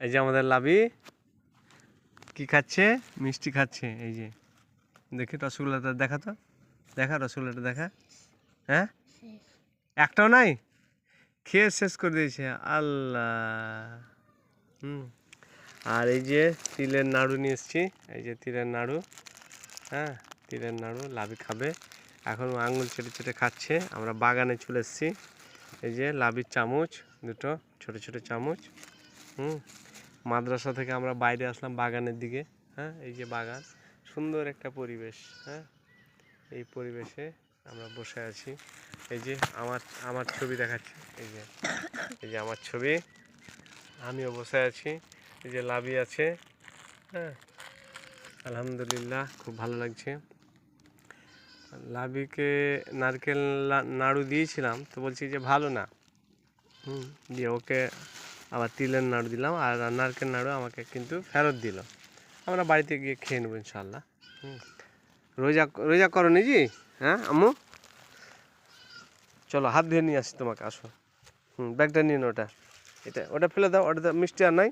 এই যে আমাদের লাবি কি খাচ্ছে, মিষ্টি খাচ্ছে। এই যে দেখি রসগোল্লাটা দেখা, তো দেখা রসগোল্লাটা দেখা। হ্যাঁ, একটাও নাই, খেয়ে শেষ করে দিয়েছে আল্লাহ। আর এই যে তিলের নাড়ু নিয়ে এসেছি, এই যে তিলের নাড়ু। হ্যাঁ, তিলের নাড়ু লাবি খাবে এখন, আঙুল চেটে চেটে খাচ্ছে। আমরা বাগানে চলে এসেছি। এই যে লাবির চামচ দুটো, ছোট ছোট চামচ। মাদ্রাসা থেকে আমরা বাইরে আসলাম বাগানের দিকে। হ্যাঁ, এই যে বাগান, সুন্দর একটা পরিবেশ। হ্যাঁ, এই পরিবেশে আমরা বসে আছি। এই যে আমার ছবি দেখাচ্ছি, এই যে আমার ছবি, আমিও বসে আছি। এই যে লাবি আছে। হ্যাঁ, আলহামদুলিল্লাহ খুব ভালো লাগছে। লাবিকে নারকেল নাড়ু দিয়েছিলাম, তো বলছি যে ভালো না। দিয়ে ওকে আবার তিলের নাড়ু দিলাম, আর নারকেল নাড়ু আমাকে কিন্তু ফেরত দিল। আমরা বাড়িতে গিয়ে খেয়ে নেবো ইনশাল্লাহ। রোজা রোজা করো নিজি? হ্যাঁ আম্মু, চলো হাত ধুয়ে নিয়ে আসি তোমাকে, আসো। ব্যাগটা নিয়ে নাও, ওটা ফেলে দাও, ওটা মিষ্টি আর নাই।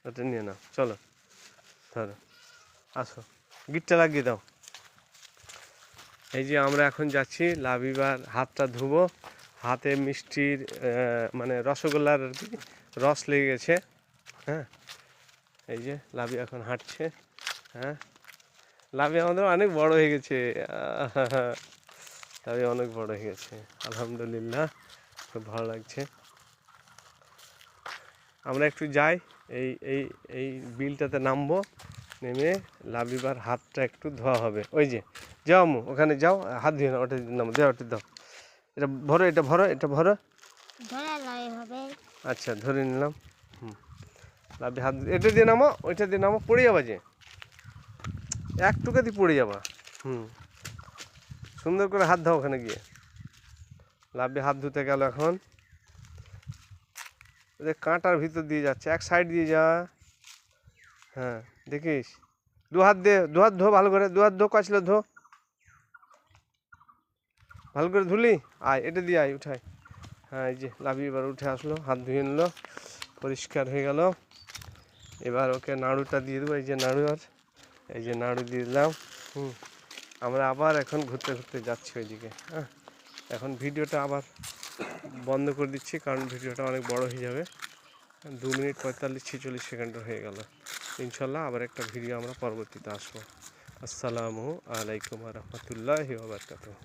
ওটা নিয়ে নাও, চলো ধরো, আসো, গিটটা লাগিয়ে দাও। এই যে আমরা এখন যাচ্ছি, লাবিবার হাতটা ধুবো। হাতে মিষ্টির মানে রসগোল্লার আর কি রস লেগে গেছে। হ্যাঁ, এই যে লাবি এখন হাঁটছে। হ্যাঁ, লাবি আমাদের অনেক বড় হয়ে গেছে, লাবি অনেক বড় হয়ে গেছে আলহামদুলিল্লাহ, খুব ভালো লাগছে। আমরা একটু যাই, এই এই এই বিলটাতে নামবো, নেমে লাবিবার হাতটা একটু ধোয়া হবে। ওই যে যাও আম্মু, ওখানে যাও, হাত ধুয়ে নাও, ওটা নামো, দেওয়া ওটা দাও, এটা ভরো, এটা ভরো, এটা ভরো। আচ্ছা, ধরে নিলাম। লাবি হাত, এটা দিয়ে নামো, ওইটা দিয়ে নামো, পড়ে যাবা যে, একটুকাতেই পড়ে যাবা। সুন্দর করে হাত দাও ওখানে গিয়ে। লাবি হাত ধুতে গেল এখন, কাঁটার ভিতর দিয়ে যাচ্ছে, এক সাইড দিয়ে যা। হ্যাঁ, দেখিস, দু হাত ধো ভালো করে, দু হাত ধো, কাছলে ধো ভালো করে, ধুলি আয়, এটা দিয়ে আয়, উঠায়। হ্যাঁ, এই যে লাবি এবার উঠে আসলো, হাত ধুয়ে নিল, পরিষ্কার হয়ে গেল। এবার ওকে নাড়ুটা দিয়ে দেবো, এই যে নাড়ু, আর এই যে নাড়ু দিয়ে দিলাম। আমরা আবার এখন ঘুরতে ঘুরতে যাচ্ছি ওইদিকে। হ্যাঁ, এখন ভিডিওটা আবার বন্ধ করে দিচ্ছি, কারণ ভিডিওটা অনেক বড় হয়ে যাবে। 2 মিনিট 45-46 সেকেন্ডের হয়ে গেল। ইনশাল্লাহ আবার একটা ভিডিও আমরা পরবর্তীতে আসবো। আসসালামু আলাইকুম রহমতুল্লাহি ওয়া বারাকাতুহু।